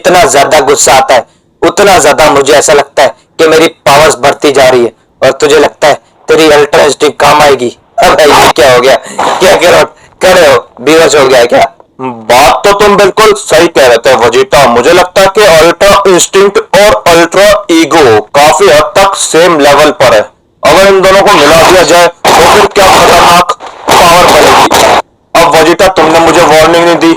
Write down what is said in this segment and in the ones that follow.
जितना ज्यादा गुस्सा आता है उतना ज्यादा मुझे ऐसा लगता है कि मेरी पावर्स बढ़ती जा रही है, और तुझे लगता है तेरी अल्ट्रा इंस्टिंक्ट काम आएगी। अब ये क्या हो गया? क्या कह रहे हो? बेहोश हो गया है क्या? बात तो तुम बिल्कुल सही कह रहे थे वजीटा। मुझे लगता है कि अल्ट्रा इंस्टिंक्ट और अल्ट्रा ईगो काफी हद तक सेम लेवल पर है। अगर इन दोनों को मिला दिया जाए तो फिर क्या खतरनाक पावर बनेगी। अब वजीटा तुमने मुझे वार्निंग नहीं दी।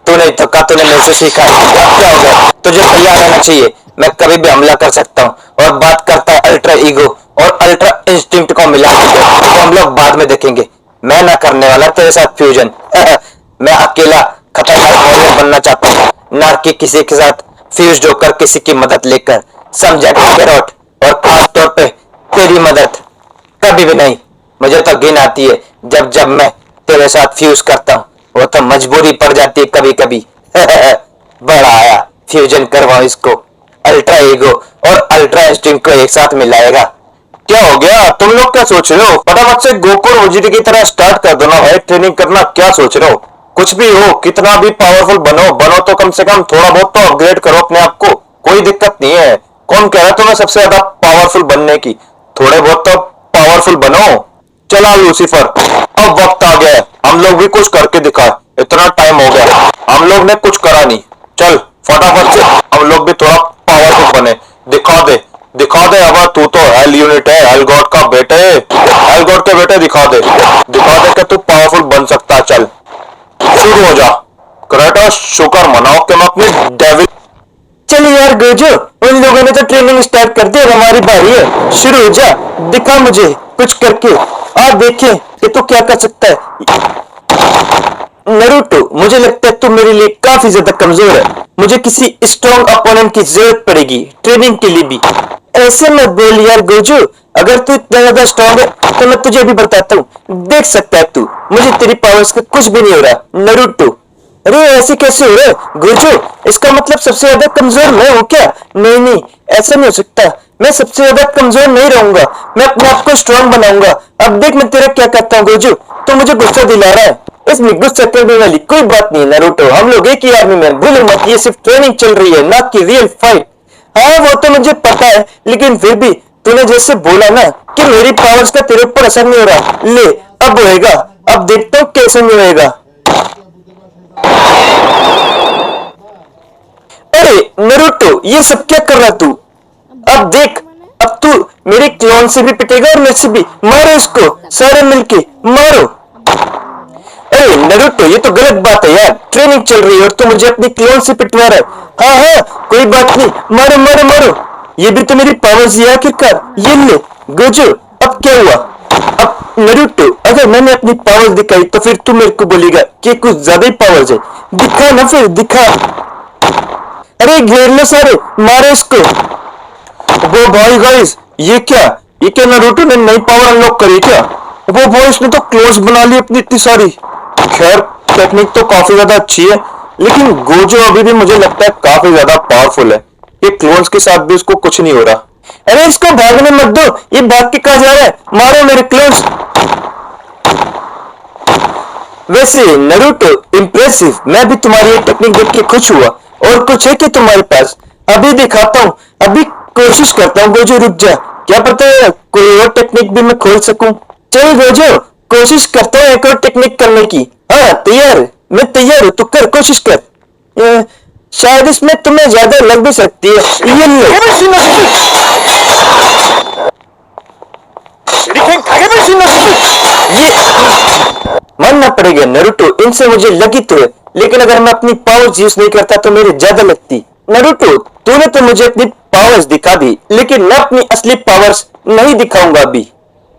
तूने तो कहा, तूने मेरे से सीखा है। अब क्या हो गया? तुझे तैयार रहना चाहिए, मैं कभी भी हमला कर सकता हूँ। और बात करता है अल्ट्रा ईगो और अल्ट्रा इंस्टिंक्ट को मिला तो हम लोग बाद में देखेंगे। मैं ना करने वाला तेरे साथ फ्यूजन। मैं अकेला खतरनाक वॉरियर बनना चाहता हूँ, ना कि किसी के साथ फ्यूज होकर किसी की मदद लेकर। समझा काकरोट? और खास तौर पे तेरी मदद कभी भी नहीं। मुझे तो घिन आती है जब जब मैं तेरे साथ फ्यूज करता हूँ, वो तो मजबूरी पड़ जाती है कभी कभी। बड़ा आया, फ्यूजन करवाओ इसको। अल्ट्रा ईगो और अल्ट्रा इंस्टिंक्ट को एक साथ मिलाएगा। क्या हो गया? तुम लोग क्या सोच रहे हो? फटाफट से गोकू और वजीटा की तरह स्टार्ट कर दो ना भाई ट्रेनिंग करना। क्या सोच रहे हो? कुछ भी हो, कितना भी पावरफुल बनो बनो तो कम से कम थोड़ा बहुत तो अपग्रेड करो अपने आप को। कोई दिक्कत नहीं है। कौन कह रहा है तुम्हें सबसे ज्यादा पावरफुल बनने की? थोड़े बहुत तो पावरफुल बनो। चला लूसीफर, अब वक्त आ गया है हम लोग भी कुछ करके दिखाए। इतना टाइम हो गया, हम लोग ने कुछ करा नहीं। चल फटाफट से हम लोग भी थोड़ा पावरफुल बने। दिखा दे दिखा दे। अब तू तो हेल यूनिट है, हेल गॉड का बेटे, हेल गॉड के बेटे। दिखा दे कि तू पावरफुल बन सकता है। चल शुरू हो जा। क्रेटोस शुक्र मनाओ कि मैं अपनी डेविल। चल यार गोजो, उन लोगों ने तो ट्रेनिंग स्टार्ट कर दी, अब हमारी बारी है। शुरू हो जा, दिखा मुझे कुछ करके। आप देखें कि तू क्या कर सकता है। नरूटो, मुझे लगता है तू मेरे लिए काफी ज्यादा कमजोर है। मुझे किसी स्ट्रॉन्ग अपोनेंट की जरूरत पड़ेगी ट्रेनिंग के लिए भी। ऐसे मत बोल यार गोजो, अगर तू इतना ज्यादा स्ट्रॉन्ग है तो मैं तुझे भी बताता हूँ। देख सकता है तू, मुझे तेरी पावर्स का कुछ भी नहीं हो रहा नरूटो। अरे ऐसे कैसे हो रहा है गोजो? इसका मतलब सबसे ज्यादा कमजोर मैं हूँ क्या? नहीं नहीं, ऐसा नहीं हो सकता। मैं सबसे ज्यादा कमजोर नहीं रहूंगा, मैं अपने आप को स्ट्रॉन्ग बनाऊंगा। अब देख मैं तेरा क्या करता हूँ गोजो। तो मुझे गुस्सा दिला रहा है, इसमें गुस्सा करने वाली कोई बात नहीं नारुतो। हम लोग एक ही आर्मी में, भूलो मत ये सिर्फ ट्रेनिंग चल रही है, ना कि रियल फाइट। हाँ वो तो मुझे पता है, लेकिन फिर भी तूने जैसे बोला ना कि मेरी पावर्स का तेरे ऊपर असर नहीं हो रहा, ले अब होएगा। अब देखता हूँ कैसे नहीं होएगा। अरे नरूटो, ये सब क्या कर रहा तू? अब देख, अब तू मेरे क्लोन से भी पिटेगा और मेरे से भी। मारो इसको, सारे मिलके मारो। अरे नरूटो, ये तो गलत बात है यार। ट्रेनिंग चल रही है और तू मुझे अपनी क्लोन से पिटवा रहा है। हाँ हाँ कोई बात नहीं, मारो मारो मारो। ये भी तो मेरी पावर्स है आखिरकार। ये ले गोजो, अब क्या हुआ? अब नरूटो, अगर मैंने अपनी पावर्स दिखाई तो फिर तू मेरे को बोलेगा कि कुछ ज्यादा ही पावर्स है। दिखा ना, फिर दिखा। अरे घेर लो सारे, मारो इसको। वो भाई गाइस, ये क्या नारुतो ने नई पावर अनलॉक करी क्या? वो भाई इसने तो क्लोज बना ली अपनी इतनी सारी। खैर टेक्निक तो काफी ज्यादा अच्छी है, लेकिन गोजो अभी भी मुझे लगता है काफी ज्यादा पावरफुल है। ये क्लोन्स के साथ भी उसको कुछ नहीं हो रहा। अरे इसको भागने मत दो, ये भाग के कहा जा रहा है। मारो मेरे क्लोन्स। वैसे नरूटो इम्प्रेसिव, मैं भी तुम्हारी ये टेक्निक देख के खुश हुआ। और कुछ है कि तुम्हारे पास? अभी दिखाता हूँ, अभी कोशिश करता हूँ। गोजो रुक जा, क्या पता है कोई और टेक्निक भी मैं खोल सकूं। चल गोजो, कोशिश करता हूँ एक और टेक्निक करने की। हाँ तैयार, मैं तैयार हूँ, तू कर, कोशिश कर। शायद इसमें तुम्हें ज्यादा लग भी सकती है। ये लो। ये मानना पड़ेगा नरूटो, इनसे मुझे लगी तो है, लेकिन अगर मैं अपनी पावर्स यूज नहीं करता तो मेरे ज्यादा लगती। नरूटो, तूने तो मुझे अपनी पावर्स दिखा दी, लेकिन मैं अपनी असली पावर्स नहीं दिखाऊंगा अभी।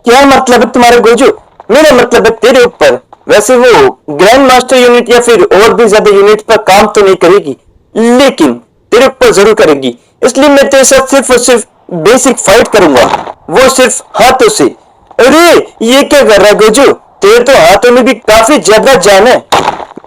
क्या मतलब है तुम्हारे गोजो? मेरा मतलब है तेरे ऊपर। वैसे वो ग्रैंड मास्टर यूनिट या फिर और भी ज्यादा यूनिट पर काम तो नहीं करेगी, लेकिन तेरे ऊपर जरूर करेगी। इसलिए मैं तेरे साथ सिर्फ और सिर्फ बेसिक फाइट करूंगा, वो सिर्फ हाथों से। अरे ये क्या कर रहा है गोजो? तेरे तो हाथों में भी काफी ज्यादा जान है।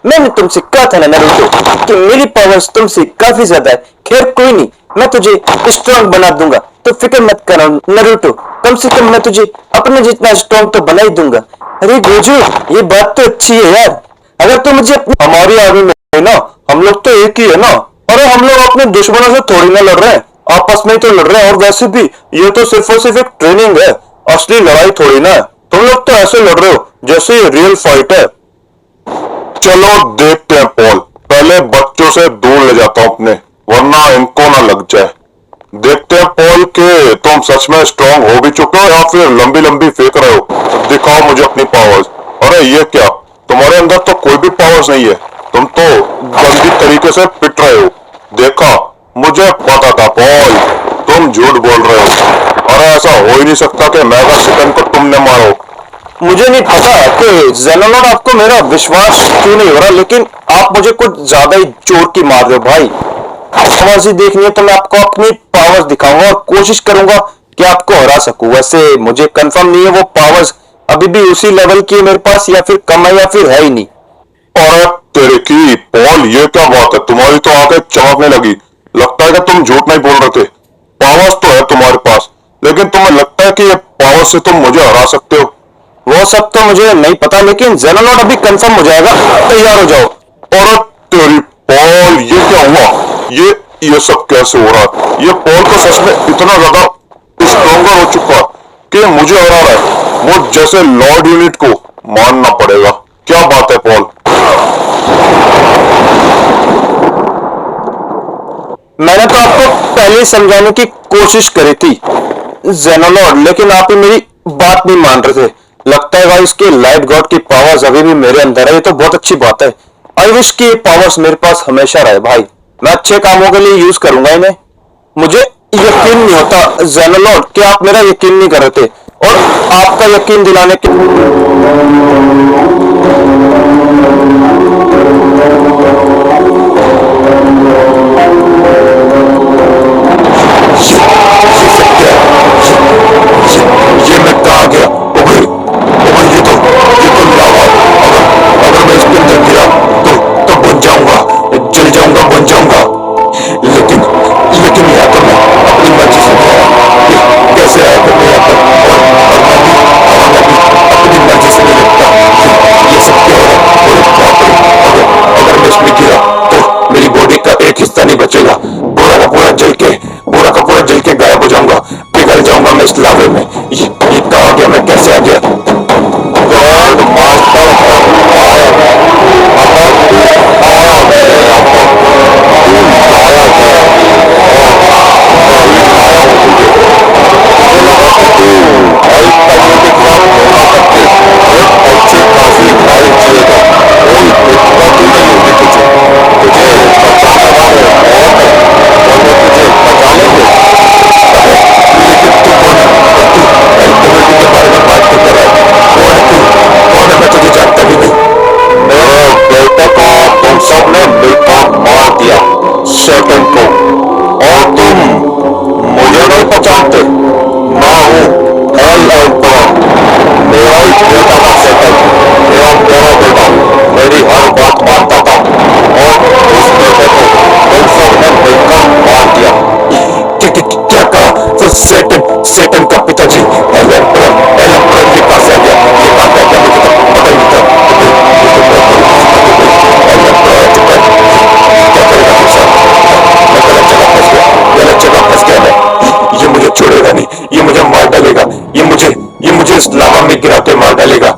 मैंने तुमसे कहा था ना नारुतो कि मेरी पावर्स तुमसे काफी ज्यादा है। खैर कोई नहीं, मैं तुझे स्ट्रॉन्ग बना दूंगा, तो फिक्र मत करो नारुतो। कम से कम मैं तुझे अपने जितना स्ट्रॉन्ग तो बना ही दूंगा। अरे गोजो, ये बात तो अच्छी है यार। अगर तू मुझे हमारी आर्मी में है ना, हम लोग तो एक ही है ना। अरे हम लोग अपने दुश्मनों से थोड़ी ना लड़ रहे हैं, आपस में ही तो लड़ रहे हैं। और वैसे भी ये तो सिर्फ और सिर्फ एक ट्रेनिंग है, असली लड़ाई थोड़ी ना है। तुम लोग तो ऐसे लड़ रहे हो जैसे ये रियल फाइट है। चलो देखते हैं पॉल, पहले बच्चों से दूर ले जाता हूं अपने, वरना इनको ना लग जाए। देखते हैं पॉल के तुम सच में स्ट्रांग हो भी चुके हो या फिर लंबी लंबी फेंक रहे हो। दिखाओ मुझे अपनी पावर्स। अरे ये क्या, तुम्हारे अंदर तो कोई भी पावर्स नहीं है, तुम तो गंदी तरीके से पिट रहे हो। देखा, मुझे पता था पॉल, तुम झूठ बोल रहे हो। अरे ऐसा हो ही नहीं सकता कि मेगा चिकन को तुमने मारो। मुझे नहीं पता कि जेनोलॉर्ड आपको मेरा विश्वास क्यों नहीं हो रहा, लेकिन आप मुझे कुछ ज्यादा ही जोर की मार रहे हो भाई। पावर्स देखनी है तो मैं आपको अपनी पावर्स दिखाऊंगा और कोशिश करूंगा कि आपको हरा सकूं। वैसे मुझे कंफर्म नहीं है वो पावर्स अभी भी उसी लेवल की है मेरे पास, या फिर कम है या फिर है ही नहीं। और तेरे की पॉल, ये क्या बात है, तुम्हारी तो आंखें चमकने लगी। लगता है कि तुम झूठ नहीं बोल रहे थे। पावर्स तो है तुम्हारे पास, लेकिन तुम्हें लगता है कि ये पावर से तुम मुझे हरा सकते हो? वो सब तो मुझे नहीं पता, लेकिन जेनोलॉर्ड अभी कंफर्म हो जाएगा, तैयार हो जाओ। और तेरी पॉल, ये क्या हुआ? ये सब कैसे हो रहा है? ये पॉल तो सच में इतना ज्यादा स्ट्रॉन्गर हो चुका है कि मुझे हरा रहा है। वो जैसे लॉर्ड यूनिट को मानना पड़ेगा। क्या बात है पॉल? मैंने तो आपको पहले ही समझाने की कोशिश करी थी जेनोलॉर्ड, लेकिन आप ही मेरी बात नहीं मान रहे थे। लगता है गाइस कि लाइट गॉड की पावर्स अभी भी मेरे अंदर है। ये तो बहुत अच्छी बात है। आई विश कि ये पावर्स मेरे पास हमेशा रहे भाई। मैं अच्छे कामों के लिए यूज करूंगा इन्हें। मुझे यकीन नहीं होता जेनोलॉर्ड कि आप मेरा यकीन नहीं कर रहे थे, और आपका यकीन दिलाने के ये मैं कहा गया। ये तो लावा। अगर मैं इसके अंदर गिरा तो बन जाऊंगा, जल जाऊंगा, बन जाऊंगा। लेकिन लेकिन यहाँ पर मैं अपनी मर्जी से गया। कैसे आया मैं यहाँ पर? और मैं भी अपनी मर्जी से नहीं लगता। ये सब क्या हो रहा है? और बाप रे, अगर मैं इसमें गिरा तो मेरी बॉडी का एक हिस्सा नहीं बचेगा। पूरा का पूरा जल के गायब हो जाऊंगा, पिघल जाऊंगा मैं इस लावे में। ये कहाँ गया? मैं कैसे आ गया? गॉड मास्टर शैतान को, और तुम मुझे नहीं पहचानते। मैं हूँ एल एम्परर, मेरा ही बेटा था शैतान, मेरा प्यारा बेटा, मेरी हर बात मानता था, और उस बेटे को तुम सबने मिलकर मार दिया। क्या कहा? तो शैतान का पिताजी एल एम्परर के पास आ गया। ये बात है क्या? मुझे तो पता ही नहीं था। एल एम्परर आ चुका है। क्या करेगा फिर साहब? मैं गलत जगह फंस गया मैं। ये मुझे छोड़ेगा नहीं, ये मुझे मार डालेगा, ये मुझे इस लावा में गिरा के मार डालेगा।